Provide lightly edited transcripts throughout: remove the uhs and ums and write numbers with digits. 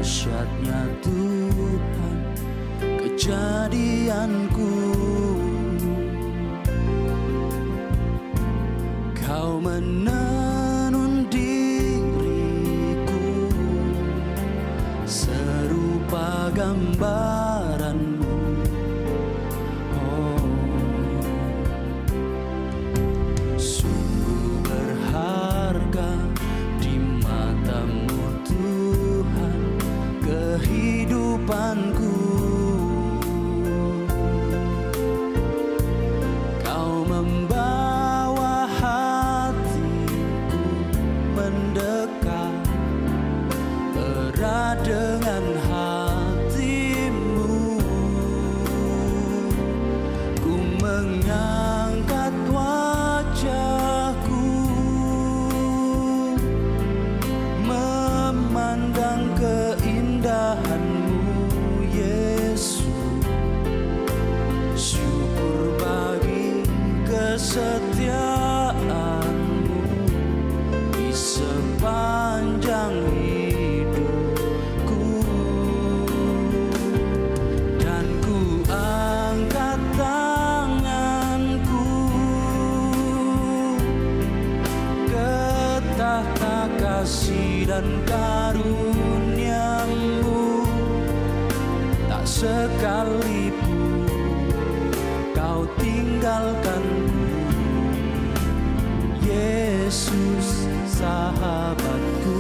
dahsyatnya Tuhan kejadianku. Kau menenun diriku serupa gambaranmu. Oh, sungguh berharga di matamu Tuhan kehidupanku. Kau membawa hatiku mendekat erat dengan hatimu. Ku mengangkat wajahku memandang keindahanmu Yesus. Syukur bagi kesetiaanmu di sepanjang hidupku. Dan ku angkat tanganku ke tahta kasih dan karuniamu. Tak sekalipun kau tinggalkanku, Yesus sahabatku.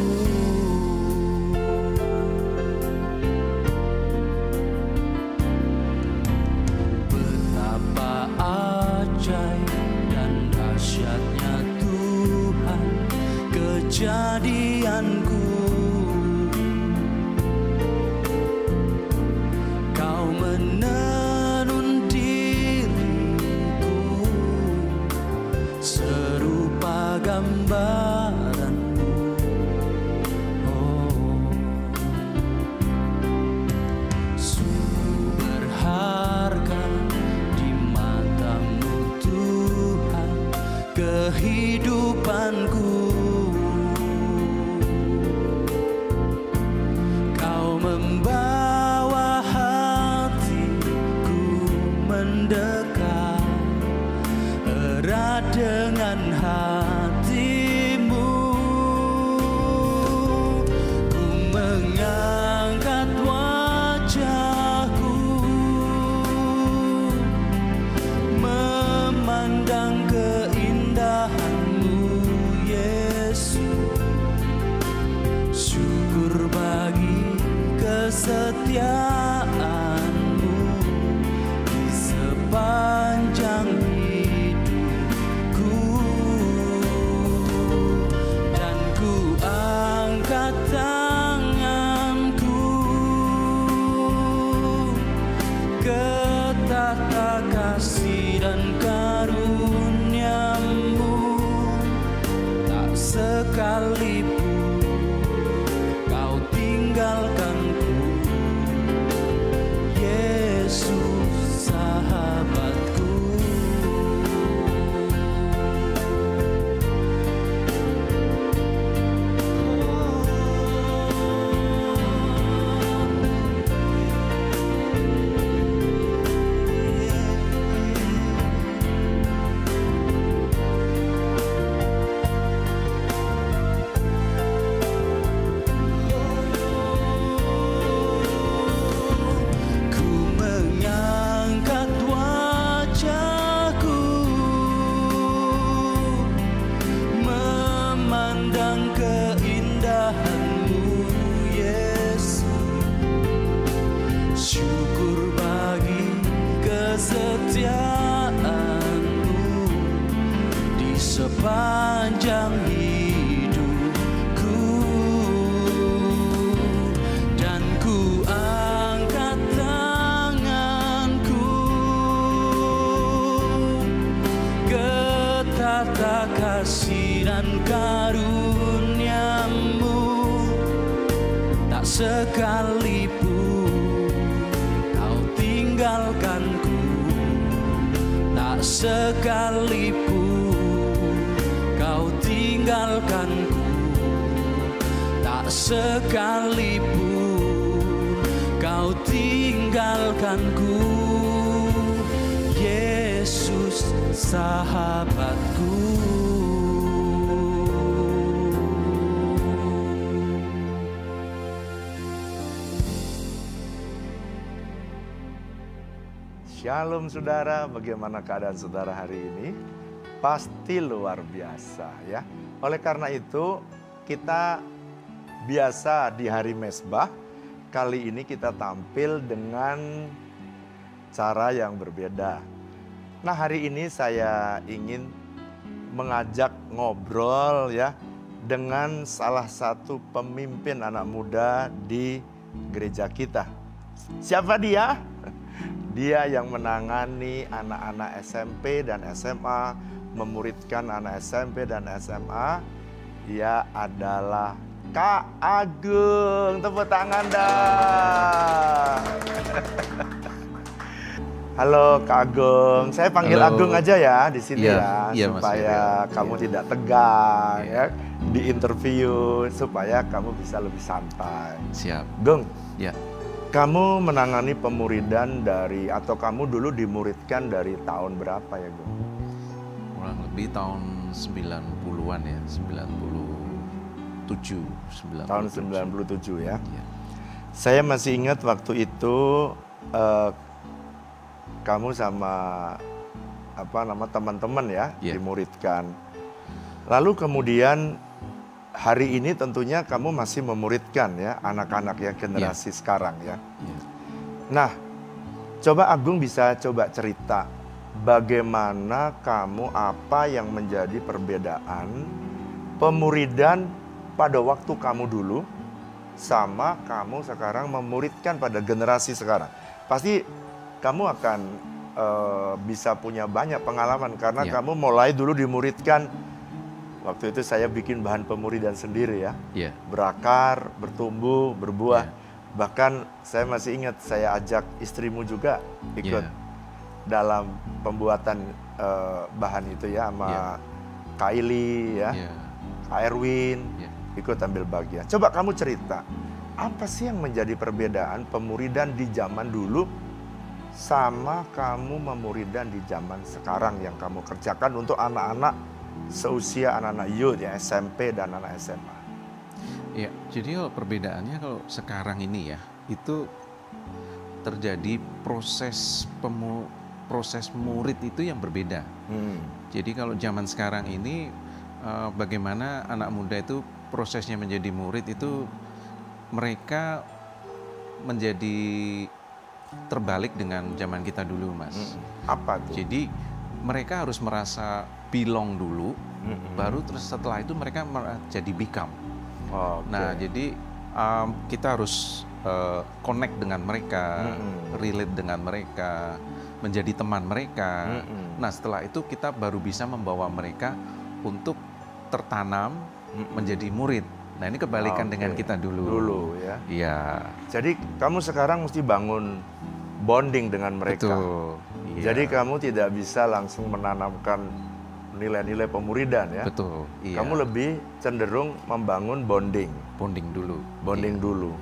Betapa ajaib dan dahsyatnya Tuhan kejadianku. Kau menenun diriku serupa gambaranmu. Oh, sungguh berharga di matamu Tuhan kehidupanku. Kau membawa hatiku mendekat erat dengan hatimu. Ku mengangkat wajahku memandang keindahanmu Yesus. Syukur bagi kesetiaanmu di sepanjang hidupku. Dan ku angkat tanganku ke tahta kasih dan karuniamu. Tak sekalipun kau tinggalkanku, Yesus sahabatku. Kesetiaanmu di sepanjang hidupku. Dan ku angkat tanganku ke tahta kasih dan karuniamu. Tak sekalipun kau tinggalkanku, tak sekalipun kau tinggalkanku, tak sekalipun tinggalkanku, Yesus sahabatku. Shalom saudara, bagaimana keadaan saudara hari ini? Pasti luar biasa ya. Oleh karena itu kita biasa di hari Mezbah, kali ini kita tampil dengan cara yang berbeda. Nah hari ini saya ingin mengajak ngobrol ya dengan salah satu pemimpin anak muda di gereja kita. Siapa dia? Dia yang menangani anak-anak SMP dan SMA, memuridkan anak SMP dan SMA. Dia adalah Kak Agung. Tepuk tangan dah. Halo Kak Agung, saya panggil Halo. Agung aja ya di sini Iya, Mas supaya Ferry. kamu Iya. tidak tegang Iya. ya di interview, supaya kamu bisa lebih santai. Siap. Gung, Ya. kamu menangani pemuridan dari, atau kamu dulu dimuridkan dari tahun berapa ya Gung? Kurang lebih tahun 90-an ya, 97. Tahun 97 ya. Iya. Saya masih ingat waktu itu kamu sama teman-teman ya Iya. dimuridkan. Lalu kemudian hari ini tentunya kamu masih memuridkan ya anak-anak ya generasi sekarang ya. Iya. Nah, coba Agung bisa coba cerita bagaimana kamu, apa yang menjadi perbedaan pemuridan pada waktu kamu dulu sama kamu sekarang memuridkan pada generasi sekarang. Pasti kamu akan bisa punya banyak pengalaman karena Iya. kamu mulai dulu dimuridkan. Waktu itu saya bikin bahan pemuridan sendiri ya. Iya. Berakar, bertumbuh, berbuah. Iya. Bahkan saya masih ingat saya ajak istrimu juga ikut Iya. dalam pembuatan bahan itu ya, sama Iya. Kylie ya, Iya. Kak Erwin, Iya. ikut ambil bagian. Coba kamu cerita, apa sih yang menjadi perbedaan pemuridan di zaman dulu sama kamu memuridan di zaman sekarang yang kamu kerjakan untuk anak-anak seusia anak-anak youth ya, SMP dan anak SMA? Iya. Jadi kalau perbedaannya kalau sekarang ini ya, itu terjadi proses murid itu yang berbeda. Jadi kalau zaman sekarang ini bagaimana anak muda itu prosesnya menjadi murid itu mereka menjadi terbalik dengan zaman kita dulu, Mas. Apa tuh? Jadi mereka harus merasa belong dulu, baru terus setelah itu mereka jadi become. Oke. Nah, jadi kita harus connect dengan mereka, relate dengan mereka, menjadi teman mereka. Nah, setelah itu kita baru bisa membawa mereka untuk tertanam menjadi murid. Nah, ini kebalikan dengan kita dulu. Dulu ya. Iya. Jadi kamu sekarang mesti bangun bonding dengan mereka. Betul. Iya. Jadi kamu tidak bisa langsung menanamkan nilai-nilai pemuridan ya. Betul. Iya. Kamu lebih cenderung membangun bonding. bonding dulu. Bonding dulu.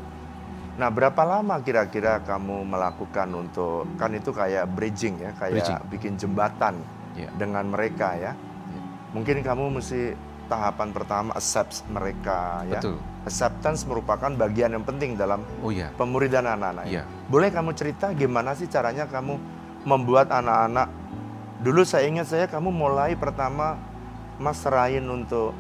Nah, berapa lama kira-kira kamu melakukan untuk, kan itu kayak bridging ya, kayak Bridging. bikin jembatan Iya. dengan mereka ya. Iya. Mungkin kamu mesti tahapan pertama accept mereka ya. Betul. Acceptance merupakan bagian yang penting dalam Oh iya. pemuridan anak-anak. Iya. Boleh kamu cerita gimana sih caranya kamu membuat anak-anak? Dulu saya ingat kamu mulai pertama Mas serahin untuk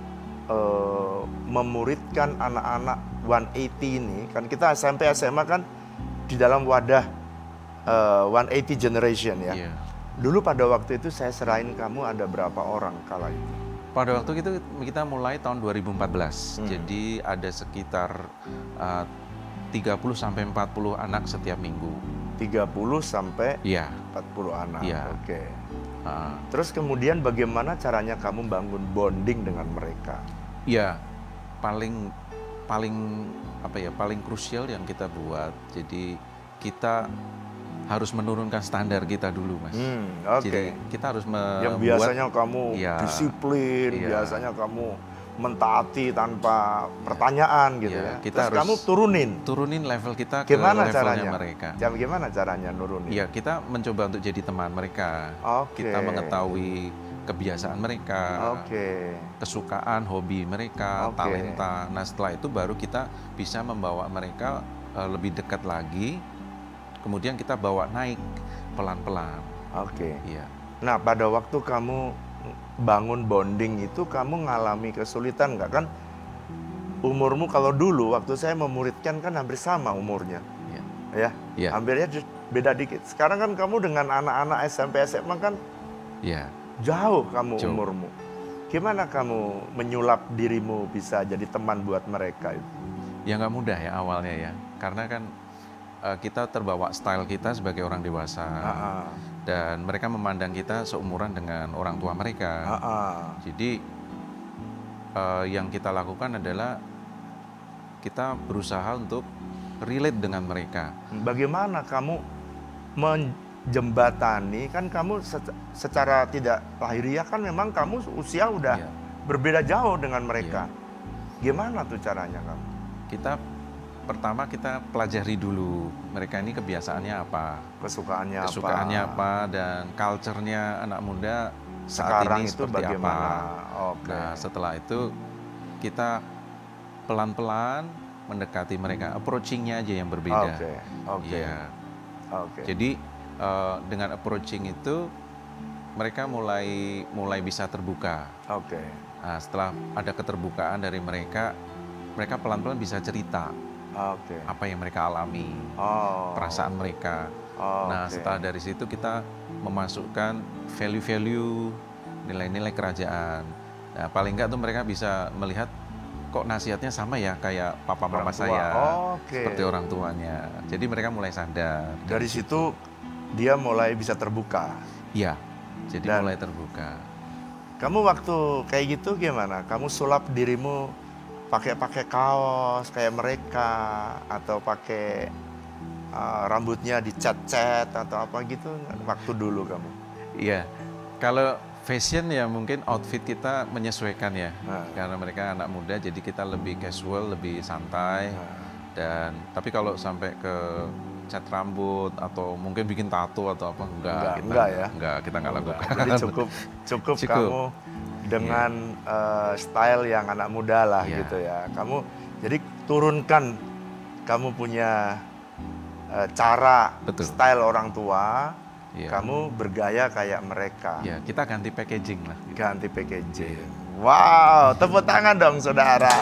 memuridkan anak-anak 180 ini. Kan kita SMP SMA kan di dalam wadah 180 generation ya. Iya. Dulu pada waktu itu saya serahin kamu ada berapa orang kala itu? Pada waktu itu kita mulai tahun 2014. Jadi ada sekitar 30 sampai 40 anak setiap minggu. 30 sampai Iya. 40 anak. Iya. Oke. Ah, Terus kemudian bagaimana caranya kamu bangun bonding dengan mereka? Iya. Paling paling krusial yang kita buat. Jadi kita harus menurunkan standar kita dulu, Mas. Oke. Jadi kita harus membuat Yang biasanya kamu Iya. disiplin, Iya. biasanya kamu mentaati tanpa pertanyaan gitu ya. Kita Terus harus kamu turunin level kita gimana ke levelnya caranya? mereka. Gimana caranya nurunin? Iya, kita mencoba untuk jadi teman mereka. Oke. Kita mengetahui kebiasaan mereka, kesukaan, hobi mereka, talenta. Nah, setelah itu baru kita bisa membawa mereka lebih dekat lagi. Kemudian kita bawa naik pelan-pelan. Oke. Iya. Nah, pada waktu kamu bangun bonding itu kamu ngalami kesulitan nggak? Kan umurmu kalau dulu waktu saya memuridkan kan hampir sama umurnya. Iya. Ya, hampirnya beda dikit. Sekarang kan kamu dengan anak-anak SMP SMA kan jauh kamu umurmu. Gimana kamu menyulap dirimu bisa jadi teman buat mereka itu? Ya nggak mudah ya awalnya ya, karena kan kita terbawa style kita sebagai orang dewasa. Dan mereka memandang kita seumuran dengan orang tua mereka. Jadi yang kita lakukan adalah kita berusaha untuk relate dengan mereka. Bagaimana kamu menjembatani, kan kamu secara tidak lahiriah kan memang kamu usia udah berbeda jauh dengan mereka. Gimana tuh caranya kamu? Pertama kita pelajari dulu mereka ini kebiasaannya apa, kesukaannya apa, dan culture-nya anak muda saat sekarang ini itu seperti bagaimana? apa. Nah, setelah itu kita pelan-pelan mendekati mereka, approaching-nya aja yang berbeda. Jadi dengan approaching itu mereka mulai bisa terbuka. Nah, setelah ada keterbukaan dari mereka pelan-pelan bisa cerita. Apa yang mereka alami, perasaan mereka. Nah, setelah dari situ kita memasukkan value-value, nilai-nilai kerajaan. Nah, paling enggak tuh mereka bisa melihat kok nasihatnya sama ya kayak papa mama saya, seperti orang tuanya. Jadi mereka mulai sadar. Dari situ dia mulai bisa terbuka. Iya, jadi mulai terbuka. Kamu waktu kayak gitu gimana? Kamu sulap dirimu pakai kaos kayak mereka atau pakai rambutnya dicat-cat atau apa gitu waktu dulu kamu? Iya, kalau fashion ya mungkin outfit kita menyesuaikan ya, karena mereka anak muda jadi kita lebih casual, lebih santai. Tapi kalau sampai ke cat rambut atau mungkin bikin tato atau apa enggak, kita nggak lakukan. Jadi cukup kamu dengan style yang anak muda lah gitu ya. Kamu jadi turunkan kamu punya cara style orang tua, kamu bergaya kayak mereka. Ya, kita ganti packaging lah. Ganti packaging. Wow, tepuk tangan dong saudara.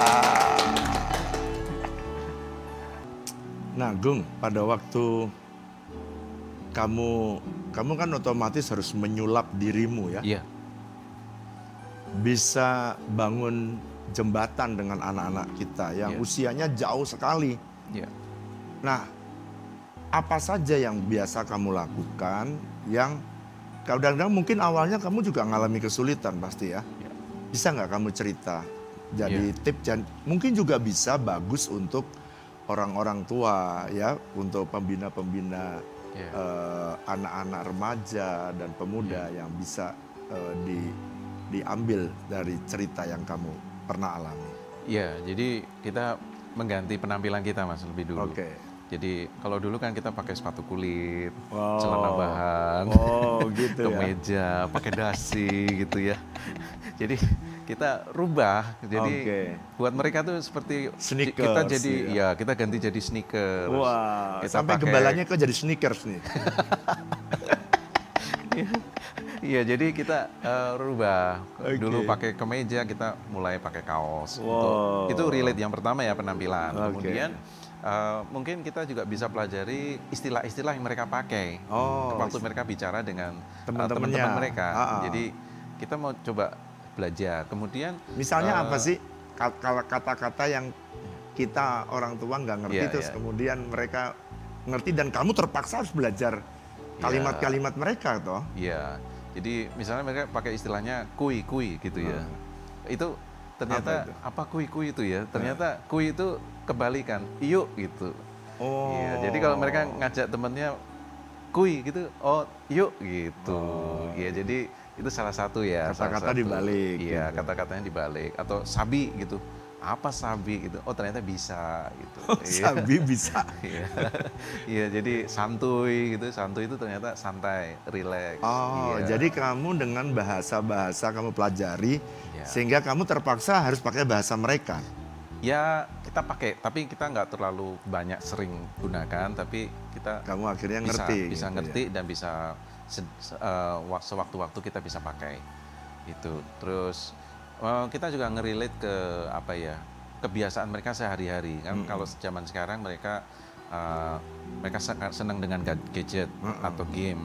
Nah, Gung, pada waktu kamu kan otomatis harus menyulap dirimu ya. Iya. Bisa bangun jembatan dengan anak-anak kita yang usianya jauh sekali. Nah, apa saja yang biasa kamu lakukan yang kadang-kadang mungkin awalnya kamu juga mengalami kesulitan pasti ya. Bisa nggak kamu cerita? Jadi tips mungkin juga bisa bagus untuk orang-orang tua ya, untuk pembina-pembina anak-anak remaja dan pemuda yang bisa diambil dari cerita yang kamu pernah alami. Iya, jadi kita mengganti penampilan kita Mas lebih dulu. Jadi kalau dulu kan kita pakai sepatu kulit, celana bahan, gitu kemeja, pakai dasi gitu ya. Jadi kita rubah, jadi buat mereka tuh seperti sneakers, kita jadi kita ganti jadi sneakers. Sampai gembalanya kok jadi sneakers nih. Iya, jadi kita rubah. Dulu pakai kemeja, kita mulai pakai kaos. Itu relate yang pertama ya, penampilan. Kemudian mungkin kita juga bisa pelajari istilah-istilah yang mereka pakai waktu mereka bicara dengan teman-teman mereka. Jadi kita mau coba belajar. Kemudian misalnya apa sih kata-kata yang kita orang tua nggak ngerti terus kemudian mereka ngerti dan kamu terpaksa harus belajar kalimat-kalimat mereka toh? Iya. Jadi misalnya mereka pakai istilahnya kui gitu ya. Itu ternyata apa kui itu ya? Ternyata kui itu kebalikan, yuk gitu. Iya, jadi kalau mereka ngajak temennya kui gitu, yuk gitu. Iya, jadi Itu salah satu ya. Kata-kata dibalik. Iya, gitu. kata-katanya dibalik. Atau sabi gitu. Apa sabi gitu? Oh ternyata bisa gitu. Oh, sabi bisa. Iya, iya, jadi santuy gitu. Santuy itu ternyata santai, relax. Oh, iya. jadi kamu dengan bahasa-bahasa kamu pelajari, Iya. sehingga kamu terpaksa harus pakai bahasa mereka. Ya kita pakai, tapi kita nggak terlalu banyak sering gunakan, tapi kita Kamu akhirnya bisa, ngerti. bisa gitu ngerti ya. dan bisa sewaktu-waktu kita bisa pakai itu. Terus kita juga ngerelate ke apa ya, kebiasaan mereka sehari-hari kan. Kalau zaman sekarang mereka mereka senang dengan gadget atau game,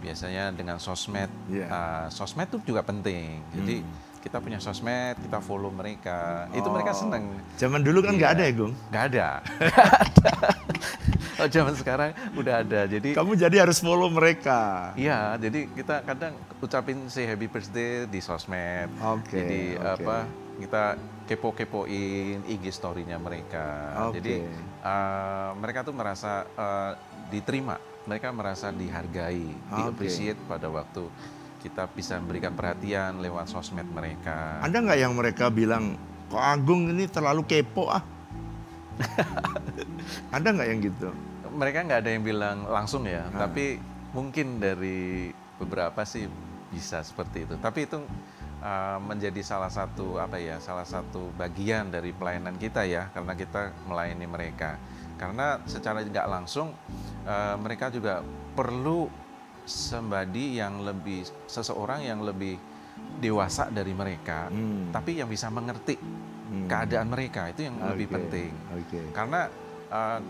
biasanya dengan sosmed. Iya. Sosmed itu juga penting, jadi kita punya sosmed, kita follow mereka, itu mereka senang. Zaman dulu kan nggak Iya. ada ya, Gung? Nggak ada. Oh, zaman sekarang udah ada. Jadi Kamu jadi harus follow mereka. iya, jadi kita kadang ucapin say happy birthday di sosmed. Oke, Jadi oke. apa? Kita kepo-kepoin IG story-nya mereka. Oke. Jadi mereka tuh merasa diterima, mereka merasa dihargai, di-appreciate pada waktu kita bisa memberikan perhatian lewat sosmed mereka. Ada nggak yang mereka bilang, kok Agung ini terlalu kepo ah? Ada nggak yang gitu? Mereka nggak ada yang bilang langsung ya, tapi mungkin dari beberapa sih bisa seperti itu. Tapi itu menjadi salah satu apa ya, salah satu bagian dari pelayanan kita ya, karena kita melayani mereka. Karena secara nggak langsung mereka juga perlu seseorang yang lebih dewasa dari mereka, tapi yang bisa mengerti keadaan mereka, itu yang lebih penting. Karena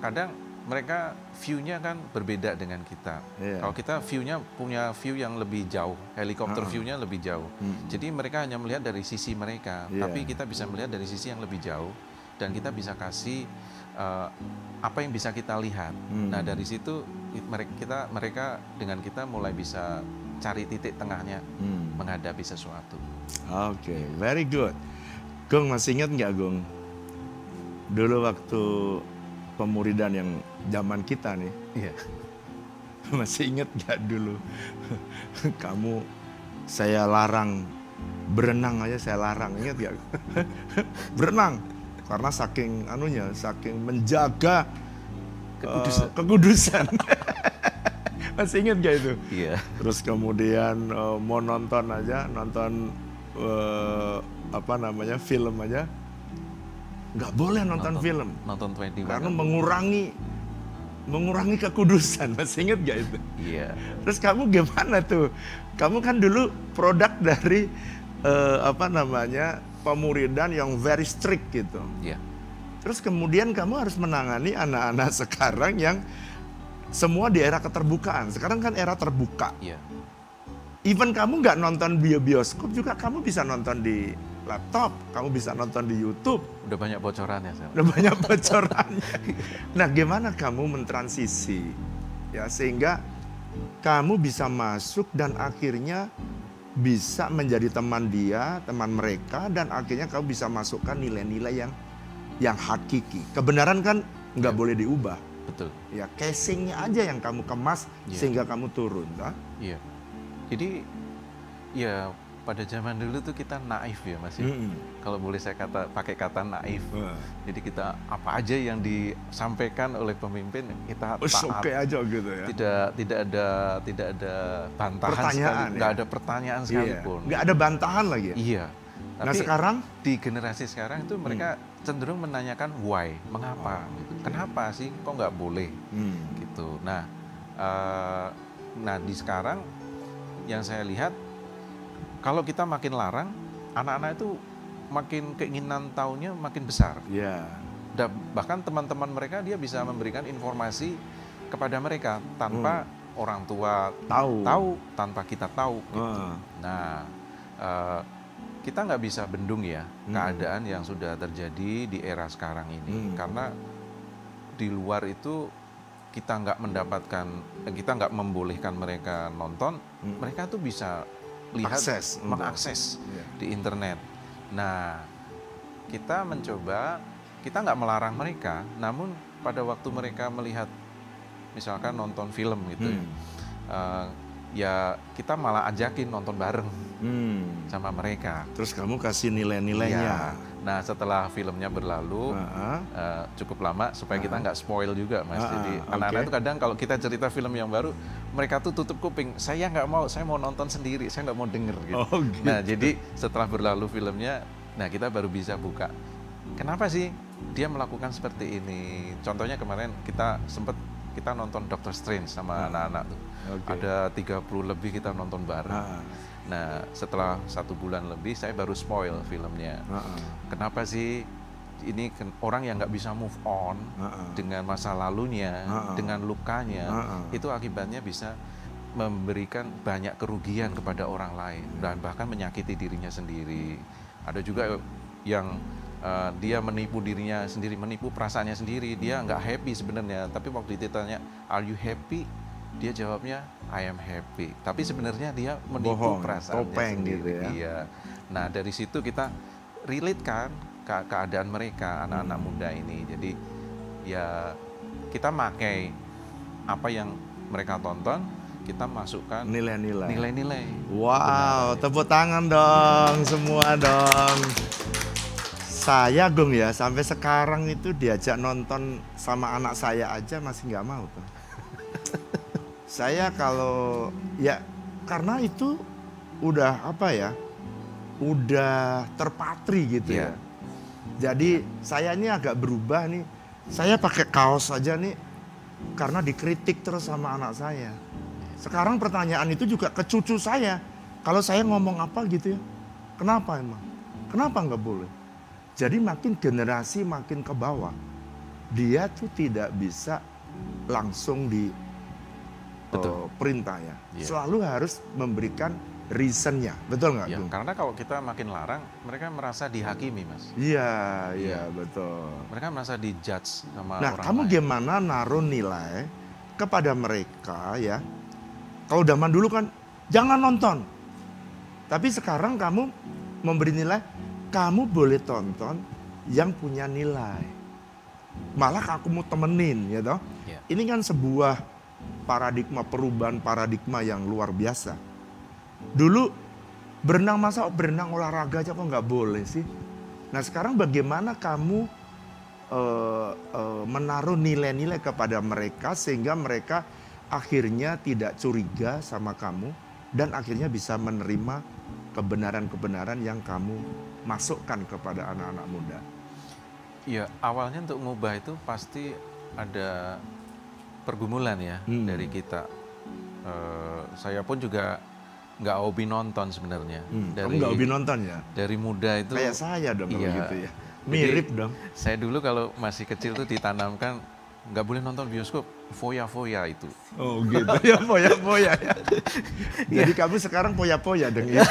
kadang mereka view-nya kan berbeda dengan kita. Iya. Kalau kita view-nya punya view yang lebih jauh, helikopter view-nya lebih jauh. Jadi mereka hanya melihat dari sisi mereka, Iya. tapi kita bisa melihat dari sisi yang lebih jauh dan kita bisa kasih apa yang bisa kita lihat. Nah dari situ mereka dengan kita mulai bisa cari titik tengahnya menghadapi sesuatu. Oke, very good. Gung, masih ingat nggak, Gung? Dulu waktu pemuridan yang zaman kita nih, Iya. masih ingat nggak dulu? Kamu, saya larang berenang aja, saya larang, ingat nggak? Berenang, karena saking saking menjaga kekudusan. Masih ingat gak itu? Iya. Terus kemudian mau nonton aja, nonton film aja, nggak boleh nonton film Nonton 21. karena mengurangi kekudusan. Masih ingat gak itu? Iya. Terus kamu gimana tuh? Kamu kan dulu produk dari pemuridan yang very strict gitu. Iya. Terus kemudian kamu harus menangani anak-anak sekarang yang semua di era keterbukaan. Sekarang kan era terbuka. Iya. Even kamu nggak nonton bioskop juga kamu bisa nonton di laptop, kamu bisa nonton di YouTube. Udah banyak bocorannya, Sam. Udah banyak bocorannya. Nah, gimana kamu mentransisi ya sehingga kamu bisa masuk dan akhirnya bisa menjadi teman dia, teman mereka, dan akhirnya kamu bisa masukkan nilai-nilai yang hakiki. Kebenaran kan nggak boleh diubah. Betul. Ya, casingnya aja yang kamu kemas sehingga kamu turun. Nah? Iya. Jadi ya pada zaman dulu tuh kita naif ya Mas ya. Kalau boleh saya pakai kata naif. Jadi kita apa aja yang disampaikan oleh pemimpin kita taat. Oke aja gitu ya. Tidak ada bantahan Pertanyaan, nggak ya? ada pertanyaan Iya. sekalipun. Nggak ada bantahan lagi ya? Iya. Nah, Tapi sekarang di generasi sekarang itu mereka cenderung menanyakan why, mengapa, gitu. Kenapa sih kok nggak boleh, gitu. Nah, di sekarang yang saya lihat kalau kita makin larang, anak-anak itu makin keinginan tahunya makin besar. ya. Dan bahkan teman-teman mereka dia bisa memberikan informasi kepada mereka tanpa orang tua tahu, tanpa kita tahu. Gitu. Nah, kita nggak bisa bendung ya keadaan yang sudah terjadi di era sekarang ini, karena di luar itu kita nggak membolehkan mereka nonton, mereka tuh bisa lihat, mengakses di internet. Nah, kita nggak melarang mereka, namun pada waktu mereka melihat misalkan nonton film gitu ya, ya kita malah ajakin nonton bareng Hmm. sama mereka. Terus kamu kasih nilai-nilainya. Iya. Nah setelah filmnya berlalu cukup lama supaya kita nggak spoil juga Mas. Jadi anak-anak itu kadang kalau kita cerita film yang baru, mereka tuh tutup kuping. Saya nggak mau, saya mau nonton sendiri, saya nggak mau denger gitu. Oh, gitu. Nah jadi setelah berlalu filmnya, nah kita baru bisa buka. Kenapa sih dia melakukan seperti ini? Contohnya kemarin kita nonton Doctor Strange sama anak-anak tuh. Ada 30 lebih kita nonton bareng. Nah setelah 1 bulan lebih saya baru spoil filmnya. Kenapa sih ini orang yang nggak bisa move on dengan masa lalunya, dengan lukanya, itu akibatnya bisa memberikan banyak kerugian kepada orang lain dan bahkan menyakiti dirinya sendiri. Ada juga yang dia menipu dirinya sendiri, menipu perasaannya sendiri. Dia nggak happy sebenarnya, tapi waktu ditanya, "Are you happy?" Dia jawabnya, "I am happy." Tapi sebenarnya dia menipu perasaannya sendiri. Gitu ya. Iya. Nah dari situ kita relate kan keadaan mereka, anak-anak muda ini. Jadi ya kita pakai apa yang mereka tonton, kita masukkan nilai-nilai. Wow, tepuk tangan dong semua dong. Saya Gung ya, sampai sekarang itu diajak nonton sama anak saya aja masih nggak mau tuh. Saya kalau ya karena itu udah apa ya, udah terpatri gitu ya. Jadi saya ini agak berubah nih. Saya pakai kaos aja nih karena dikritik terus sama anak saya. Sekarang pertanyaan itu juga ke cucu saya. Kalau saya ngomong apa gitu ya, kenapa emang? Kenapa nggak boleh? Jadi makin generasi makin ke bawah, dia tuh tidak bisa langsung di perintah ya. Selalu harus memberikan reasonnya, betul nggak? Ya, karena kalau kita makin larang, mereka merasa dihakimi, Mas. Iya, betul. Mereka merasa dijudge sama Nah, orang kamu lain. gimana naruh nilai kepada mereka ya? Kalau zaman dulu kan jangan nonton, tapi sekarang kamu memberi nilai, kamu boleh tonton yang punya nilai. Malah aku mau temenin, ya toh. Ya. Ini kan sebuah paradigma, perubahan paradigma yang luar biasa. Dulu berenang, masa berenang olahraga aja kok nggak boleh sih? Nah sekarang bagaimana kamu menaruh nilai-nilai kepada mereka sehingga mereka akhirnya tidak curiga sama kamu dan akhirnya bisa menerima kebenaran-kebenaran yang kamu masukkan kepada anak-anak muda. Iya, awalnya untuk ngubah itu pasti ada pergumulan ya dari kita. Saya pun juga nggak hobi nonton sebenarnya. Kamu nggak hobi nonton ya? Dari muda itu. Kayak saya dong kalau gitu ya. Jadi, Mirip dong. Saya dulu kalau masih kecil tuh ditanamkan nggak boleh nonton bioskop, foya-foya itu. Oh gitu ya, poya-poya ya. Jadi kamu sekarang poya-poya dong ya.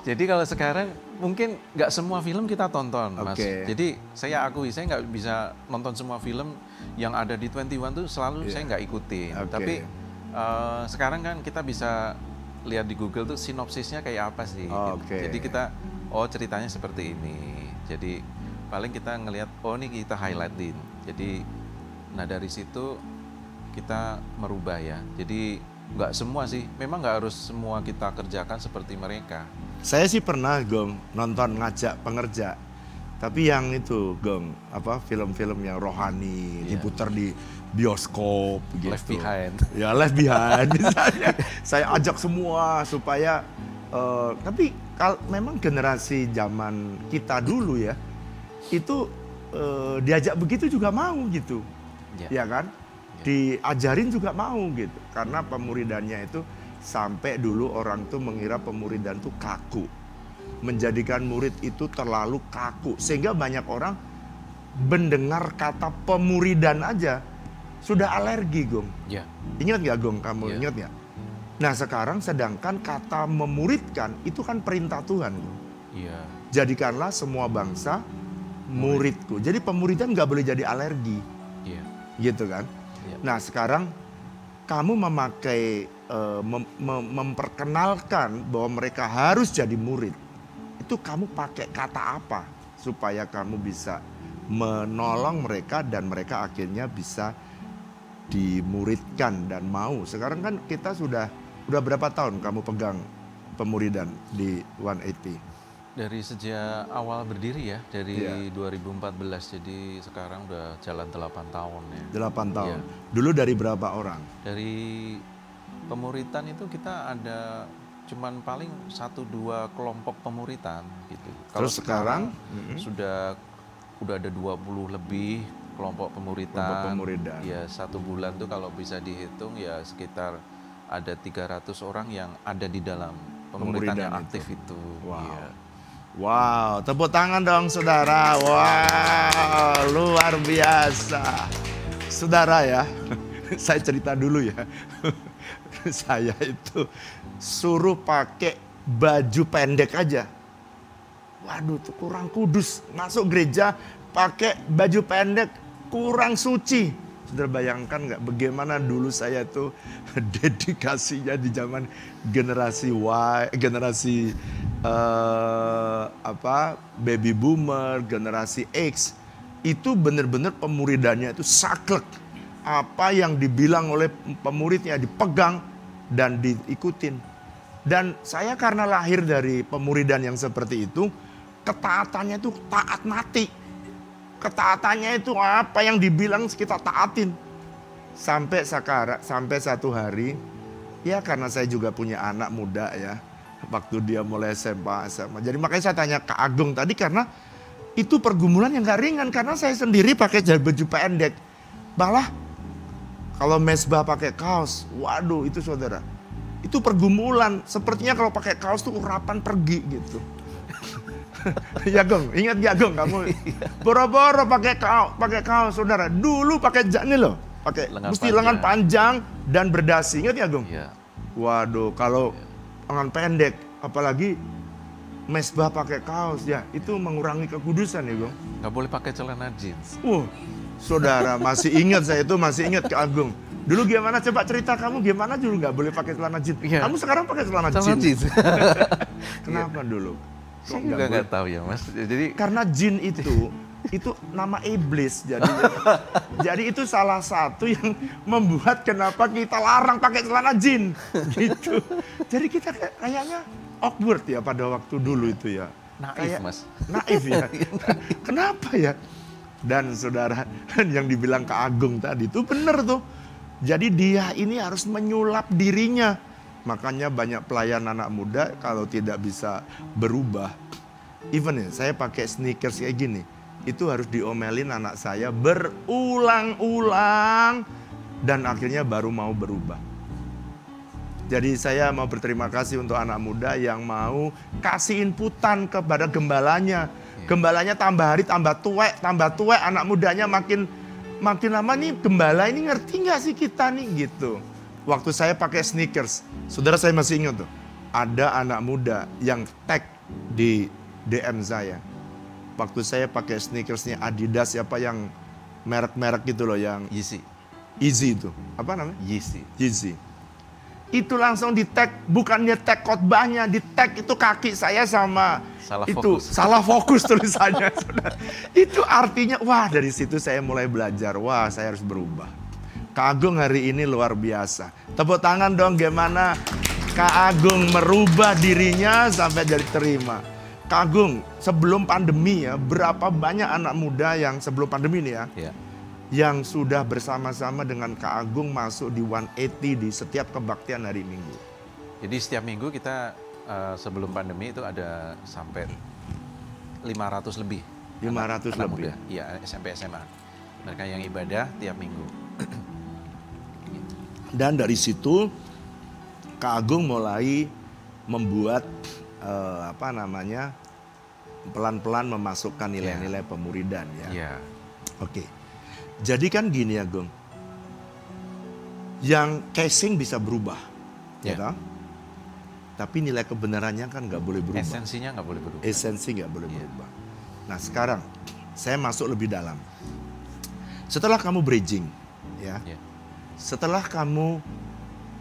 Jadi kalau sekarang mungkin nggak semua film kita tonton, Mas. Jadi saya akui saya nggak bisa nonton semua film yang ada di 21 tuh selalu saya nggak ikutin. Tapi sekarang kan kita bisa lihat di Google tuh sinopsisnya kayak apa sih. Gitu. Jadi kita ceritanya seperti ini. Jadi paling kita ngelihat ini kita highlightin. Jadi nah dari situ kita merubah ya. Jadi nggak semua sih. Memang nggak harus semua kita kerjakan seperti mereka. Saya sih pernah Gong nonton ngajak pengerja, tapi yang itu Gong film-film yang rohani diputar di bioskop gitu. Left Behind. Ya Left Behind misalnya. Saya ajak semua supaya tapi memang generasi zaman kita dulu ya itu diajak begitu juga mau gitu, ya kan? Diajarin juga mau gitu karena pemuridannya itu. Sampai dulu orang tuh mengira pemuridan tuh kaku. Menjadikan murid itu terlalu kaku. Sehingga banyak orang mendengar kata pemuridan aja sudah alergi, Gong. Ya. Ingat gak, Gong? Kamu ingat gak? Nah sekarang sedangkan kata memuridkan itu kan perintah Tuhan, Gong. Iya. Jadikanlah semua bangsa muridku. Jadi pemuridan gak boleh jadi alergi. Iya. Gitu kan? Ya. Nah sekarang kamu memakai memperkenalkan bahwa mereka harus jadi murid. Itu kamu pakai kata apa supaya kamu bisa menolong mereka dan mereka akhirnya bisa dimuridkan dan mau. Sekarang kan kita sudah Udah berapa tahun kamu pegang pemuridan di 180? Dari sejak awal berdiri ya, dari Iya. 2014, jadi sekarang udah jalan 8 tahun ya. 8 tahun. Iya. Dulu dari berapa orang? Dari pemuritan itu kita ada cuman paling 1-2 kelompok pemuritan gitu. Kalau Terus sekarang? udah ada 20 lebih kelompok pemuritan. Kelompok pemuridan. Ya, 1 bulan tuh kalau bisa dihitung ya sekitar ada 300 orang yang ada di dalam pemuritan yang Pemuridan aktif itu. Wow. Iya. Wow, tepuk tangan dong saudara. Wow, luar biasa. Saudara ya, saya cerita dulu ya. Saya itu suruh pakai baju pendek aja. Waduh, tuh kurang kudus. Masuk gereja pakai baju pendek, kurang suci. Saudara bayangkan nggak bagaimana dulu saya tuh dedikasinya di zaman generasi Y, generasi baby boomer, generasi X. Itu benar-benar pemuridannya itu saklek. Apa yang dibilang oleh pemuridnya dipegang dan diikutin. Dan saya karena lahir dari pemuridan yang seperti itu, ketaatannya itu taat mati. Ketaatannya itu apa yang dibilang kita taatin. Sampai sekarang, sampai satu hari, ya karena saya juga punya anak muda ya. Waktu dia mulai SMA. Jadi makanya saya tanya Kak Agung tadi karena itu pergumulan yang gak ringan. Karena saya sendiri pakai baju pendek. Malah kalau mesbah pakai kaos, waduh itu saudara. Itu pergumulan, sepertinya kalau pakai kaos tuh urapan pergi gitu. Ya Gong, ingat gak Gong kamu boro-boro pakai kaos saudara. Dulu pakai ini loh, pakai mesti lengan panjang dan berdasi. Ingat ya Gong? Iya. Waduh, kalau lengan pendek, apalagi mesbah pakai kaos ya, itu mengurangi kekudusan ya Gong. Nggak boleh pakai celana jeans. Saudara masih ingat saya itu masih ingat Kak Agung. Dulu gimana coba cerita kamu gimana dulu nggak boleh pakai celana jeans? Iya. Kamu sekarang pakai celana jeans. Kenapa dulu? Saya juga nggak tahu ya Mas. Jadi karena jin itu nama iblis jadi itu salah satu yang membuat kenapa kita larang pakai celana jin gitu. Jadi kita kayaknya awkward ya pada waktu dulu itu ya. Naif Mas. Naif ya. Kenapa ya? Dan saudara yang dibilang Kak Agung tadi itu benar tuh. Jadi dia ini harus menyulap dirinya. Makanya banyak pelayan anak muda kalau tidak bisa berubah. Even ya, saya pakai sneakers kayak gini. Itu harus diomelin anak saya berulang-ulang. Dan akhirnya baru mau berubah. Jadi saya mau berterima kasih untuk anak muda yang mau kasih inputan kepada gembalanya. Gembalanya tambah hari tambah tuwek, anak mudanya makin lama nih gembala ini ngerti nggak sih kita nih gitu. Waktu saya pakai sneakers, saudara saya masih ingat tuh, ada anak muda yang tag di DM saya. Waktu saya pakai sneakersnya Adidas apa yang merek-merek gitu loh yang Yeezy. Easy itu, apa namanya? Yeezy. Itu langsung di tag, bukannya tag khotbahnya, di tag itu kaki saya sama salah fokus tulisannya. Itu artinya, wah dari situ saya mulai belajar, wah saya harus berubah. Kak Agung hari ini luar biasa. Tepuk tangan dong gimana Kak Agung merubah dirinya sampai jadi terima. Kak Agung, sebelum pandemi ya, berapa banyak anak muda yang sebelum pandemi ini ya, yang sudah bersama-sama dengan Kak Agung masuk di 180 di setiap kebaktian hari Minggu. Jadi setiap minggu kita sebelum pandemi itu ada sampai 500 lebih. 500 anak lebih. Muda. Iya, SMP SMA. Mereka yang ibadah tiap minggu. Dan dari situ Kak Agung mulai membuat pelan-pelan memasukkan nilai-nilai pemuridan ya. Iya. Oke. Jadi kan gini ya Gung, yang casing bisa berubah, ya kan? Tapi nilai kebenarannya kan nggak boleh berubah. Esensinya nggak boleh berubah. Esensi nggak boleh berubah. Nah sekarang saya masuk lebih dalam. Setelah kamu bridging, ya, setelah kamu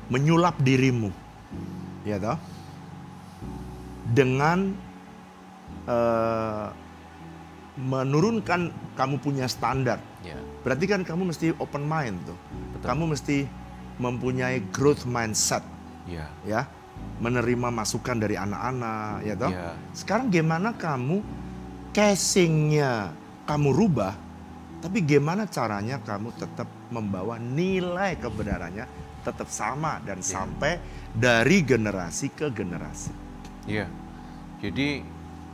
menyulap dirimu, ya toh, dengan menurunkan kamu punya standar. Berarti kan kamu mesti open mind tuh. Betul. Kamu mesti mempunyai growth mindset. Iya. Ya, menerima masukan dari anak-anak, ya toh. Iya. Sekarang gimana kamu casingnya kamu rubah, tapi gimana caranya kamu tetap membawa nilai kebenarannya tetap sama dan sampai dari generasi ke generasi. Iya. Jadi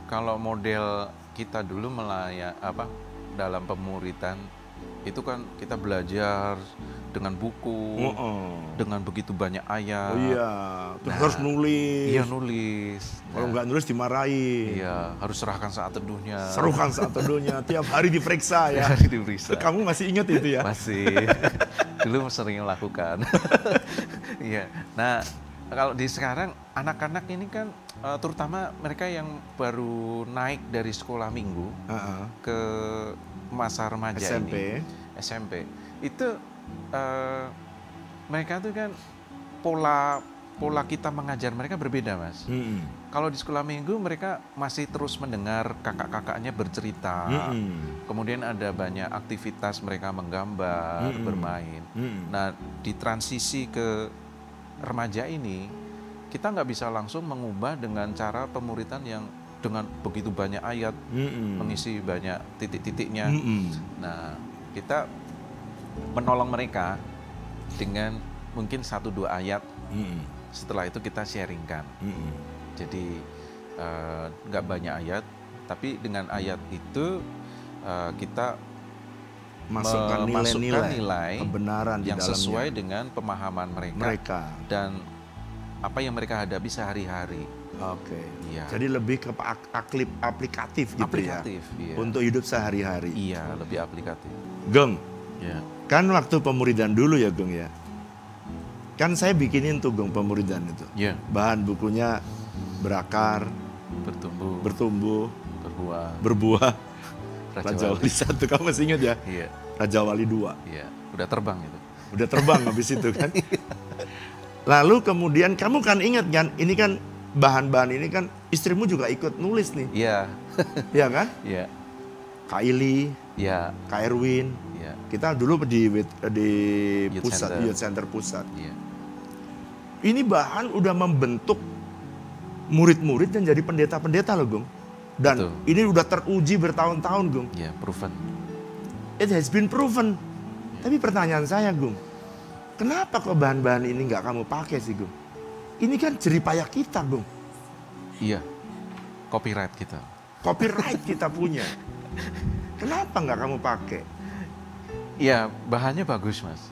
kalau model kita dulu dalam pemuritan itu kan kita belajar dengan buku, dengan begitu banyak ayat. Oh iya, terus harus nulis. Iya, nulis. Kalau nggak nulis dimarahin. Iya, harus serahkan saat teduhnya. Serukan saat teduhnya, tiap hari diperiksa ya. Diperiksa. Kamu masih ingat itu ya? Masih. Dulu sering melakukan. Iya. Nah, kalau di sekarang anak-anak ini kan terutama mereka yang baru naik dari sekolah minggu ke masa remaja SMP itu mereka tuh kan pola kita mengajar mereka berbeda, Mas. Kalau di sekolah minggu mereka masih terus mendengar kakak-kakaknya bercerita, kemudian ada banyak aktivitas mereka menggambar, bermain. Nah, di transisi ke remaja ini kita nggak bisa langsung mengubah dengan cara pemuritan yang dengan begitu banyak ayat, mengisi banyak titik-titiknya. Nah, kita menolong mereka dengan mungkin 1-2 ayat. Setelah itu kita sharingkan. Jadi nggak banyak ayat, tapi dengan ayat itu kita masukkan nilai kebenaran yang sesuai dengan pemahaman mereka dan apa yang mereka hadapi sehari-hari. Oke. Iya. Jadi lebih ke aplikatif gitu aplikatif, ya. Iya. Untuk hidup sehari-hari. Iya, lebih aplikatif. Geng. Ya. Kan waktu pemuridan dulu ya, Geng ya. Kan saya bikinin tuh Geng pemuridan itu. Iya. Bahan bukunya berakar, bertumbuh, berbuah. Raja Wali 1, kamu masih ingat ya? Iya. Raja Wali 2. Iya, udah terbang itu. Udah terbang habis itu kan. Lalu kemudian kamu kan ingat kan, ini kan bahan-bahan ini kan istrimu juga ikut nulis nih. Iya. Iya kan? Iya. Kak Ili, Iya. Kak Erwin. Iya. Kita dulu di Youth pusat, Center. Youth Center pusat. Iya. Ini bahan udah membentuk murid-murid dan jadi pendeta-pendeta loh, Gong. Dan Betul. ini udah teruji bertahun-tahun, Gong. Iya, proven. It has been proven. Tapi pertanyaan saya, Gong, kenapa kok bahan-bahan ini nggak kamu pakai sih, Gong? Ini kan jeripaya kita, Gong. Iya. Copyright kita. Copyright kita punya. Kenapa nggak kamu pakai? Iya, bahannya bagus, Mas.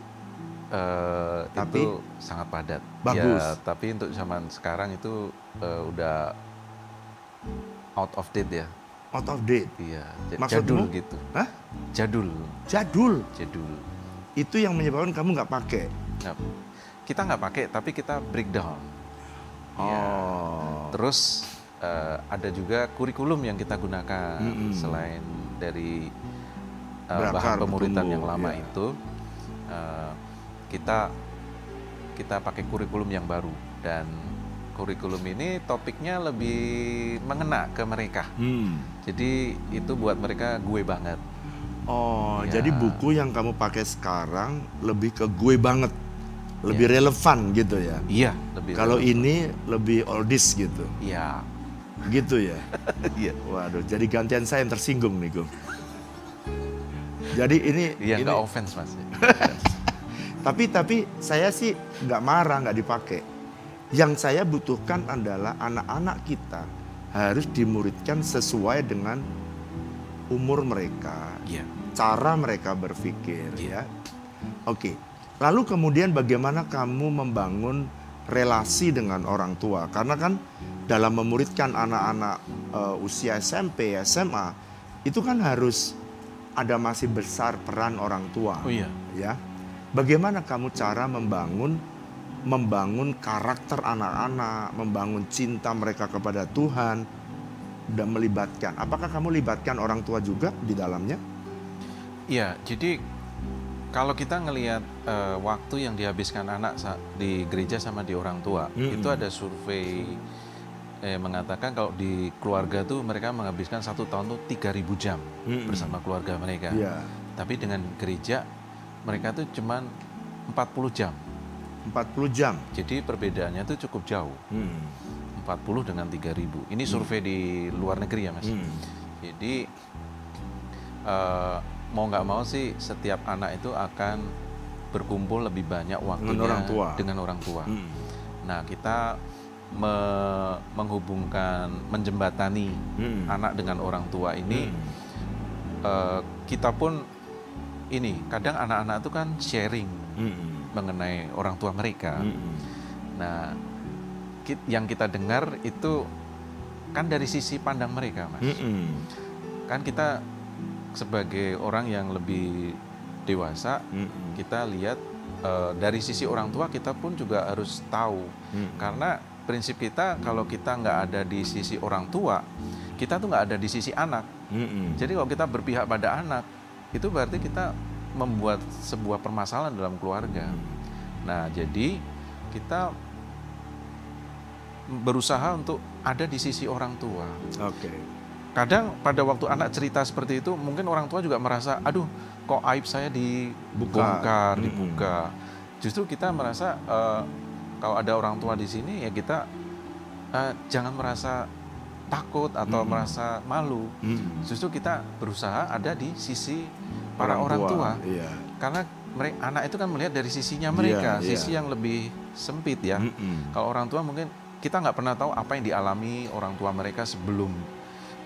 Tapi itu sangat padat. bagus. Ya, tapi untuk zaman sekarang itu udah out of date ya. Out of date. Iya, Maksudmu? jadul gitu. Hah? Jadul. Jadul. Itu yang menyebabkan kamu nggak pakai. Nah, kita nggak pakai, tapi kita breakdown. Ya. Terus ada juga kurikulum yang kita gunakan selain dari bahan pemuritan yang lama itu. Kita pakai kurikulum yang baru, dan kurikulum ini topiknya lebih mengena ke mereka. Jadi itu buat mereka gue banget. Oh, Ya. jadi buku yang kamu pakai sekarang lebih ke gue banget, lebih relevan gitu ya. Iya, lebih. Kalau ini lebih oldies gitu, Iya. gitu ya. Iya. Waduh, jadi gantian saya yang tersinggung nih, Gong. Jadi ini, Iya, ini nggak offense, Mas. tapi saya sih nggak marah nggak dipakai. Yang saya butuhkan adalah anak-anak kita harus dimuridkan sesuai dengan umur mereka, Iya. cara mereka berpikir, ya. Oke. Lalu kemudian bagaimana kamu membangun relasi dengan orang tua? Karena kan dalam memuridkan anak-anak usia SMP, SMA, itu kan harus ada masih besar peran orang tua. Oh iya. Ya. Bagaimana kamu cara membangun karakter anak-anak, membangun cinta mereka kepada Tuhan, dan melibatkan. Apakah kamu libatkan orang tua juga di dalamnya? Iya, jadi kalau kita ngelihat waktu yang dihabiskan anak di gereja sama di orang tua, itu ada survei mengatakan kalau di keluarga tuh mereka menghabiskan 1 tahun tuh 3.000 jam bersama keluarga mereka. Iya. Tapi dengan gereja mereka tuh cuman 40 jam. 40 jam. Jadi perbedaannya itu cukup jauh. 40 dengan 3.000. Ini survei di luar negeri ya Mas. Jadi mau nggak mau sih setiap anak itu akan berkumpul lebih banyak waktunya dengan orang tua. Nah, kita menghubungkan, menjembatani anak dengan orang tua ini, kita pun ini kadang anak-anak itu kan sharing mengenai orang tua mereka. Nah, yang kita dengar itu kan dari sisi pandang mereka, Mas. Kan kita sebagai orang yang lebih dewasa, kita lihat dari sisi orang tua kita pun juga harus tahu. Karena prinsip kita kalau kita nggak ada di sisi orang tua, kita tuh nggak ada di sisi anak. Jadi kalau kita berpihak pada anak, itu berarti kita membuat sebuah permasalahan dalam keluarga. Nah, jadi kita berusaha untuk ada di sisi orang tua. Kadang pada waktu anak cerita seperti itu, mungkin orang tua juga merasa, aduh, kok aib saya dibongkar, dibuka. Justru kita merasa kalau ada orang tua di sini, ya kita jangan merasa takut atau merasa malu. Justru kita berusaha ada di sisi para orang tua. Karena anak itu kan melihat dari sisinya mereka, sisi yang lebih sempit ya. Kalau orang tua mungkin kita nggak pernah tahu apa yang dialami orang tua mereka sebelum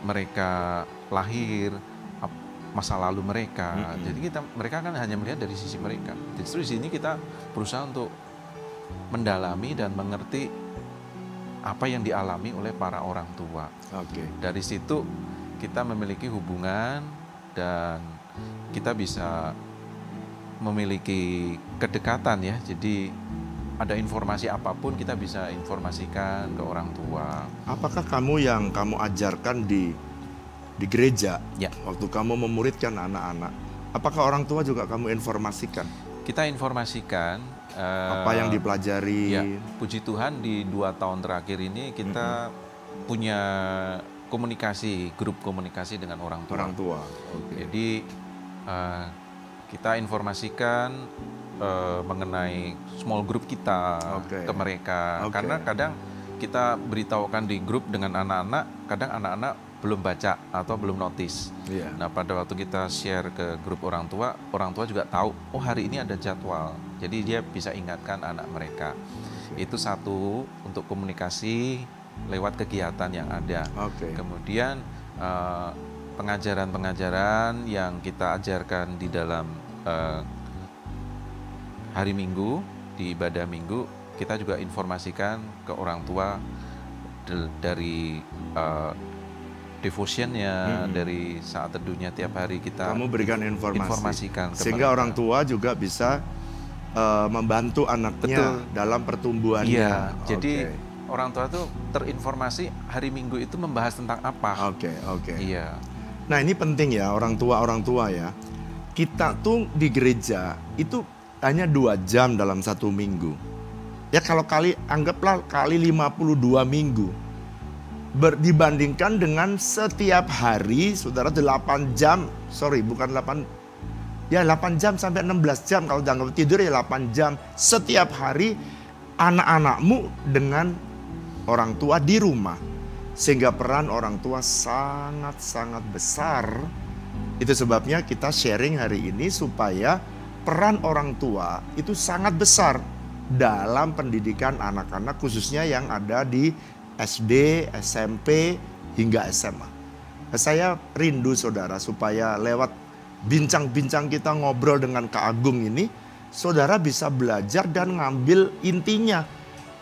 mereka lahir, masa lalu mereka. Jadi mereka kan hanya melihat dari sisi mereka. Justru di sini kita berusaha untuk mendalami dan mengerti apa yang dialami oleh para orang tua. Dari situ kita memiliki hubungan dan kita bisa memiliki kedekatan ya. Jadi ada informasi apapun kita bisa informasikan ke orang tua. Apakah kamu ajarkan di gereja, waktu kamu memuridkan anak-anak, apakah orang tua juga kamu informasikan? Kita informasikan apa yang dipelajari. Ya, puji Tuhan di 2 tahun terakhir ini kita punya komunikasi, grup komunikasi dengan orang tua. Jadi kita informasikan mengenai small group kita ke mereka. Karena kadang kita beritahukan di grup dengan anak-anak, kadang anak-anak belum baca atau belum notice. Nah, pada waktu kita share ke grup orang tua juga tahu, oh hari ini ada jadwal. Jadi dia bisa ingatkan anak mereka. Itu satu, untuk komunikasi lewat kegiatan yang ada. Kemudian pengajaran-pengajaran yang kita ajarkan di dalam hari Minggu, di ibadah Minggu, kita juga informasikan ke orang tua dari devotionnya, dari saat teduhnya tiap hari kita berikan informasikan sehingga orang tua juga bisa membantu anaknya dalam pertumbuhannya. Jadi orang tua itu terinformasi hari Minggu itu membahas tentang apa. Nah, ini penting ya orang tua ya. Kita tuh di gereja itu hanya 2 jam dalam 1 minggu. Ya kalau anggaplah kali 52 minggu. Dibandingkan dengan setiap hari, saudara 8 jam, 8 jam sampai 16 jam, kalau jangan tidur ya 8 jam. Setiap hari anak-anakmu dengan orang tua di rumah. Sehingga peran orang tua sangat-sangat besar. Itu sebabnya kita sharing hari ini supaya peran orang tua itu sangat besar dalam pendidikan anak-anak, khususnya yang ada di SD, SMP, hingga SMA. Saya rindu saudara supaya lewat bincang-bincang kita ngobrol dengan Kak Agung ini, saudara bisa belajar dan ngambil intinya.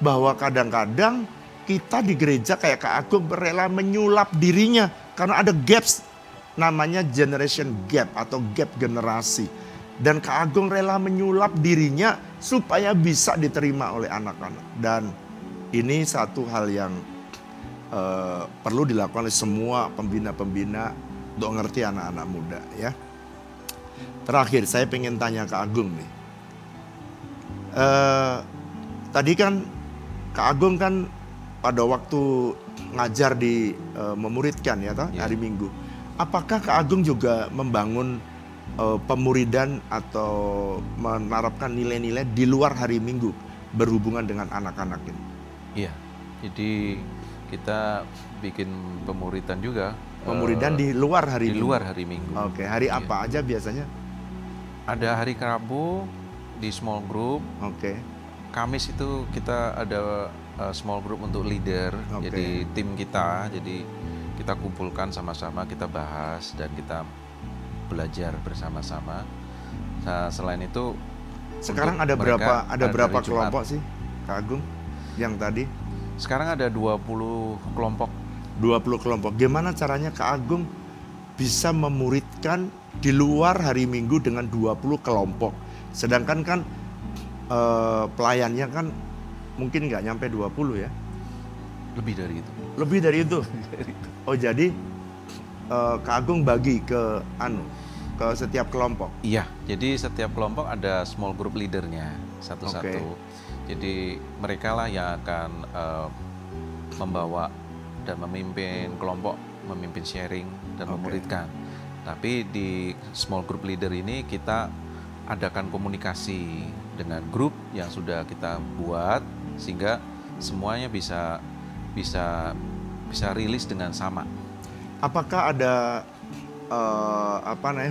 Bahwa kadang-kadang kita di gereja kayak Kak Agung rela menyulap dirinya. Karena ada gaps, namanya generation gap atau gap generasi. Dan Kak Agung rela menyulap dirinya supaya bisa diterima oleh anak-anak. Dan ini satu hal yang perlu dilakukan oleh semua pembina-pembina untuk mengerti anak-anak muda ya. Terakhir saya pengen tanya Kak Agung nih. Tadi kan Kak Agung kan pada waktu ngajar di memuridkan ya hari Minggu. Apakah Kak Agung juga membangun pemuridan atau menerapkan nilai-nilai di luar hari Minggu? berhubungan dengan anak-anak ini? Iya, jadi kita bikin pemuridan juga. Pemuridan di luar hari Di Minggu? luar hari Minggu. Oke, hari apa aja biasanya? Ada hari Rabu di small group. Oke. Kamis itu kita ada small group untuk leader. Oke. Jadi tim kita, jadi kita kumpulkan sama-sama, kita bahas dan kita belajar bersama-sama. Nah, selain itu Sekarang untuk ada mereka berapa hari Jumat. kelompok sih, Kak Agung? Yang tadi Sekarang ada 20 kelompok. 20 kelompok. Gimana caranya Kak Agung bisa memuridkan di luar hari Minggu dengan 20 kelompok? Sedangkan kan pelayannya kan mungkin nggak nyampe 20 ya? Lebih dari itu. Lebih dari itu? Oh jadi Kak Agung bagi ke setiap kelompok? Iya, jadi setiap kelompok ada small group leadernya satu-satu. Oke. Jadi mereka lah yang akan membawa dan memimpin kelompok, memimpin sharing dan Oke. memuridkan. Tapi di small group leader ini kita adakan komunikasi dengan grup yang sudah kita buat sehingga semuanya bisa rilis dengan sama. Apakah ada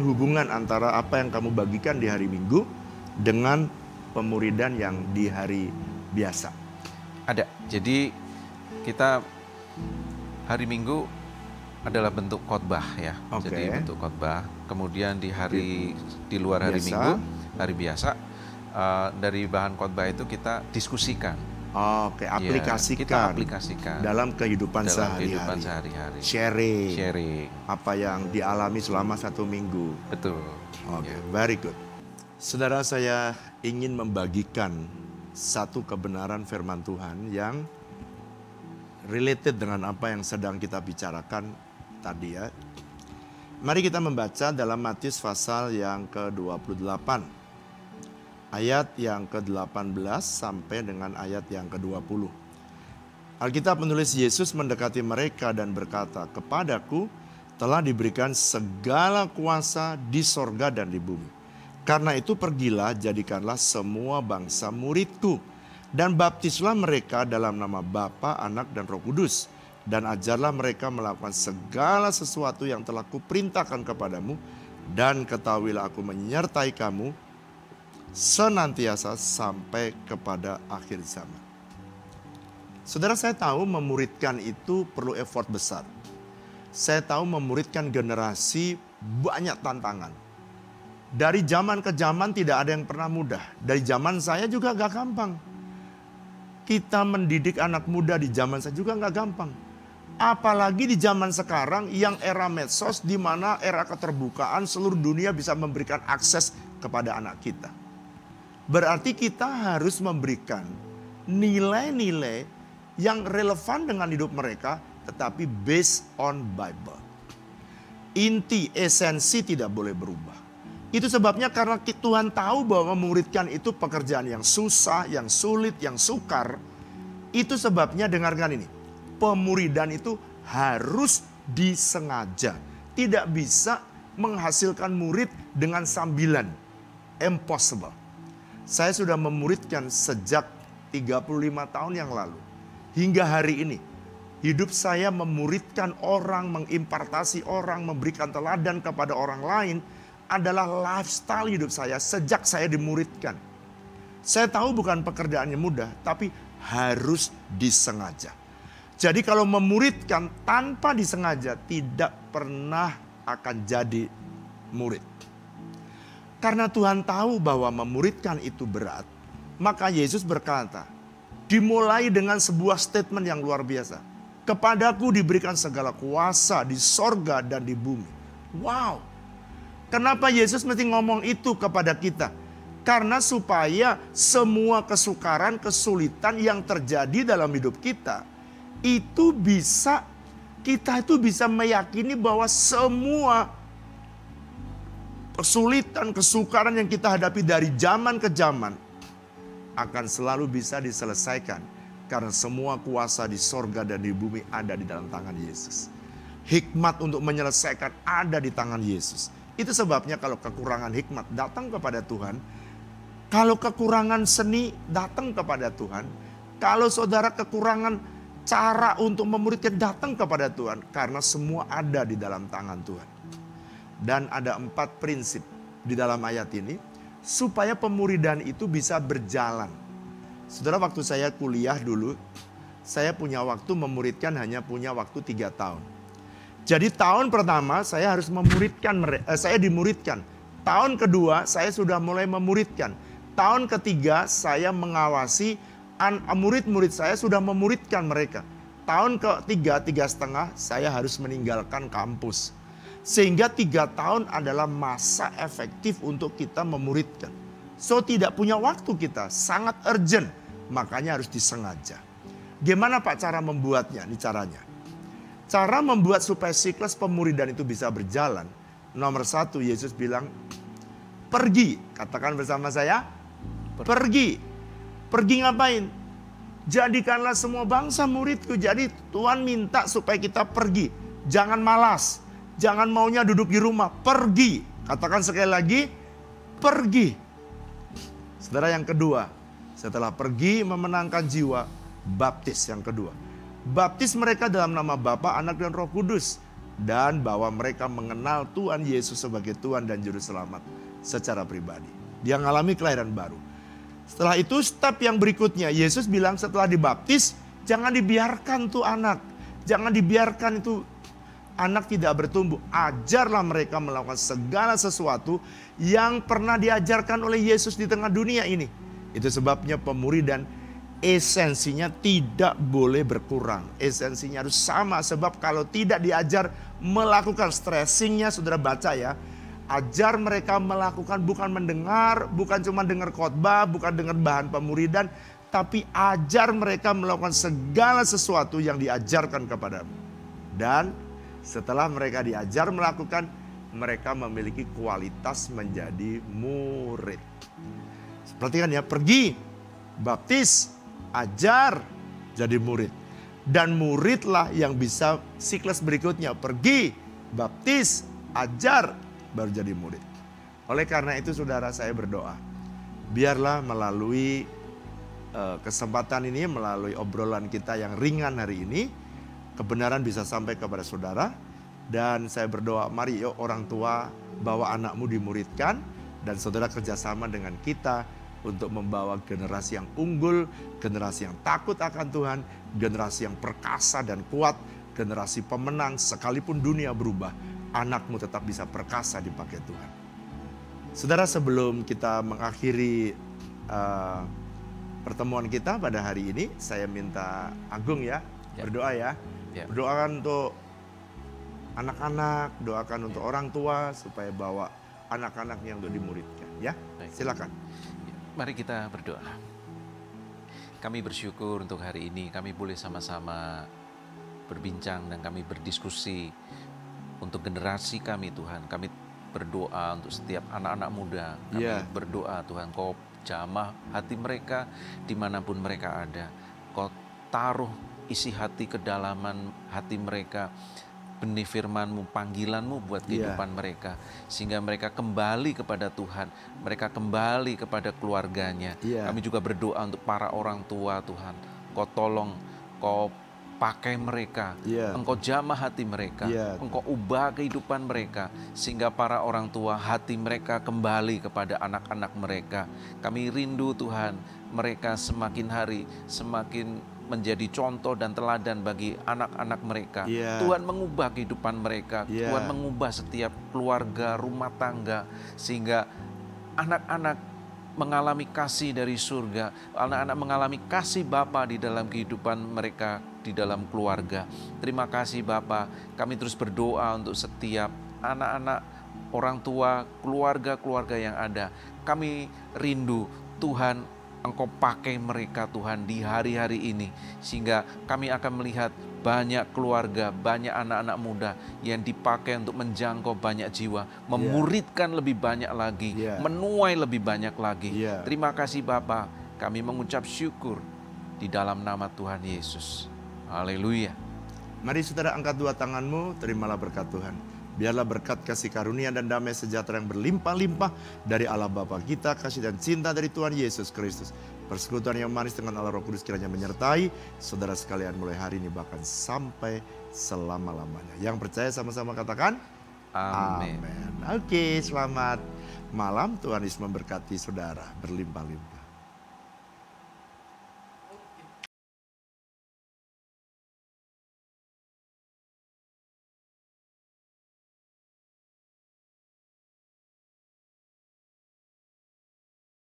hubungan antara apa yang kamu bagikan di hari Minggu dengan pemuridan yang di hari biasa? Ada. Jadi kita hari Minggu adalah bentuk khotbah ya. Oke. Jadi bentuk khotbah. Kemudian di luar hari Biasa. Minggu, hari biasa, dari bahan khotbah itu kita diskusikan. Oke, aplikasikan, Kita aplikasikan dalam kehidupan dalam kehidupan sehari-hari. sehari-hari. Sharing Sharing. apa yang dialami selama 1 minggu. Betul. Oke, Ya. very good. Saudara, saya ingin membagikan satu kebenaran firman Tuhan yang related dengan apa yang sedang kita bicarakan tadi ya. Mari kita membaca dalam Matius pasal yang ke-28. Ayat yang ke-18 sampai dengan ayat yang ke-20. Alkitab menulis Yesus mendekati mereka dan berkata, "Kepadaku telah diberikan segala kuasa di sorga dan di bumi. Karena itu pergilah, jadikanlah semua bangsa muridku, dan baptislah mereka dalam nama Bapa, Anak, dan Roh Kudus. Dan ajarlah mereka melakukan segala sesuatu yang telah kuperintahkan kepadamu, dan ketahuilah aku menyertai kamu senantiasa sampai kepada akhir zaman." Saudara, saya tahu memuridkan itu perlu effort besar. Saya tahu memuridkan generasi banyak tantangan. Dari zaman ke zaman tidak ada yang pernah mudah. Dari zaman saya juga gak gampang. Kita mendidik anak muda di zaman saya juga gak gampang. Apalagi di zaman sekarang yang era medsos, di mana era keterbukaan seluruh dunia bisa memberikan akses kepada anak kita. Berarti kita harus memberikan nilai-nilai yang relevan dengan hidup mereka, tetapi based on Bible. Inti, esensi tidak boleh berubah. Itu sebabnya karena Tuhan tahu bahwa memuridkan itu pekerjaan yang susah, yang sulit, yang sukar. Itu sebabnya dengarkan ini, pemuridan itu harus disengaja. Tidak bisa menghasilkan murid dengan sambilan. Impossible. Saya sudah memuridkan sejak 35 tahun yang lalu. Hingga hari ini. Hidup saya memuridkan orang, mengimpartasi orang, memberikan teladan kepada orang lain adalah lifestyle hidup saya sejak saya dimuridkan. Saya tahu bukan pekerjaannya mudah, tapi harus disengaja. Jadi kalau memuridkan tanpa disengaja tidak pernah akan jadi murid. Karena Tuhan tahu bahwa memuridkan itu berat, maka Yesus berkata, dimulai dengan sebuah statement yang luar biasa. Kepadaku diberikan segala kuasa di sorga dan di bumi. Wow. Kenapa Yesus mesti ngomong itu kepada kita? Karena supaya semua kesukaran, kesulitan yang terjadi dalam hidup kita, kita itu bisa meyakini bahwa semua kesulitan, kesukaran yang kita hadapi dari zaman ke zaman akan selalu bisa diselesaikan. Karena semua kuasa di sorga dan di bumi ada di dalam tangan Yesus. Hikmat untuk menyelesaikan ada di tangan Yesus. Itu sebabnya kalau kekurangan hikmat datang kepada Tuhan, Kalau kekurangan seni, datang kepada Tuhan. Kalau saudara kekurangan cara untuk memuridkan, datang kepada Tuhan. Karena semua ada di dalam tangan Tuhan. Dan ada 4 prinsip di dalam ayat ini supaya pemuridan itu bisa berjalan. Saudara, waktu saya kuliah dulu, saya punya waktu memuridkan hanya punya waktu 3 tahun. Jadi tahun pertama saya harus memuridkan, saya dimuridkan. Tahun kedua saya sudah mulai memuridkan. Tahun ketiga saya mengawasi murid-murid saya sudah memuridkan mereka. Tahun ketiga, 3,5 saya harus meninggalkan kampus. Sehingga 3 tahun adalah masa efektif untuk kita memuridkan. So tidak punya waktu kita, sangat urgent. Makanya harus disengaja. Gimana Pak cara membuatnya? Ini caranya. Cara membuat supaya siklus pemuridan itu bisa berjalan. Nomor 1, Yesus bilang, pergi. Katakan bersama saya, pergi. Pergi ngapain? Jadikanlah semua bangsa muridku. Jadi Tuhan minta supaya kita pergi. Jangan malas. Jangan maunya duduk di rumah. Pergi. Katakan sekali lagi, pergi. Saudara, yang kedua, setelah pergi memenangkan jiwa, baptis yang kedua. Baptis mereka dalam nama Bapa, Anak, dan Roh Kudus. Dan bahwa mereka mengenal Tuhan Yesus sebagai Tuhan dan Juru Selamat secara pribadi. Dia mengalami kelahiran baru. Setelah itu step yang berikutnya, Yesus bilang setelah dibaptis, jangan dibiarkan tuh anak. Jangan dibiarkan itu anak tidak bertumbuh. Ajarlah mereka melakukan segala sesuatu yang pernah diajarkan oleh Yesus di tengah dunia ini. Itu sebabnya pemuridan esensinya tidak boleh berkurang. Esensinya harus sama, sebab kalau tidak diajar melakukan stressingnya, saudara baca ya. Ajar mereka melakukan, bukan mendengar, bukan cuma dengar khotbah, bukan dengar bahan pemuridan, tapi ajar mereka melakukan segala sesuatu yang diajarkan kepadamu. Dan setelah mereka diajar melakukan, mereka memiliki kualitas menjadi murid. Perhatikan ya, pergi, baptis, ajar, jadi murid. Dan muridlah yang bisa siklus berikutnya, pergi, baptis, ajar, baru jadi murid. Oleh karena itu saudara, saya berdoa, biarlah melalui kesempatan ini, melalui obrolan kita yang ringan hari ini, kebenaran bisa sampai kepada saudara. Dan saya berdoa, mari yuk orang tua bawa anakmu dimuridkan, dan saudara kerjasama dengan kita untuk membawa generasi yang unggul, generasi yang takut akan Tuhan, generasi yang perkasa dan kuat, generasi pemenang. Sekalipun dunia berubah, anakmu tetap bisa perkasa dipakai Tuhan. Saudara, sebelum kita mengakhiri pertemuan kita pada hari ini, saya minta Agung ya, berdoa ya. Berdoakan untuk anak-anak, doakan untuk orang tua supaya bawa anak-anaknya untuk dimuridkan ya. Silakan. Mari kita berdoa. Kami bersyukur untuk hari ini kami boleh sama-sama berbincang dan kami berdiskusi untuk generasi kami Tuhan. Kami berdoa untuk setiap anak-anak muda. Kami berdoa Tuhan, Kau jamah hati mereka dimanapun mereka ada. Kau taruh isi hati, kedalaman hati mereka, benih firman-Mu, panggilan-Mu buat kehidupan mereka. Sehingga mereka kembali kepada Tuhan, mereka kembali kepada keluarganya. Kami juga berdoa untuk para orang tua Tuhan. Kau tolong, Kau pakai mereka, Engkau jamah hati mereka, Engkau ubah kehidupan mereka, sehingga para orang tua hati mereka kembali kepada anak-anak mereka. Kami rindu Tuhan, mereka semakin hari semakin menjadi contoh dan teladan bagi anak-anak mereka. Tuhan mengubah kehidupan mereka, Tuhan mengubah setiap keluarga, rumah tangga, sehingga anak-anak mengalami kasih dari surga, anak-anak mengalami kasih Bapa di dalam kehidupan mereka, di dalam keluarga. Terima kasih Bapa, kami terus berdoa untuk setiap anak-anak, orang tua, keluarga-keluarga yang ada. Kami rindu Tuhan, Engkau pakai mereka Tuhan di hari-hari ini, sehingga kami akan melihat banyak keluarga, banyak anak-anak muda yang dipakai untuk menjangkau banyak jiwa, memuridkan lebih banyak lagi, menuai lebih banyak lagi. Terima kasih Bapa, kami mengucap syukur di dalam nama Tuhan Yesus. Haleluya. Mari saudara angkat dua tanganmu, terimalah berkat Tuhan. Biarlah berkat kasih karunia dan damai sejahtera yang berlimpah-limpah dari Allah Bapa kita, kasih dan cinta dari Tuhan Yesus Kristus, persekutuan yang manis dengan Allah Roh Kudus kiranya menyertai saudara sekalian mulai hari ini bahkan sampai selama-lamanya. Yang percaya sama-sama katakan amin. Oke, selamat malam. Tuhan Yesus memberkati saudara berlimpah-limpah.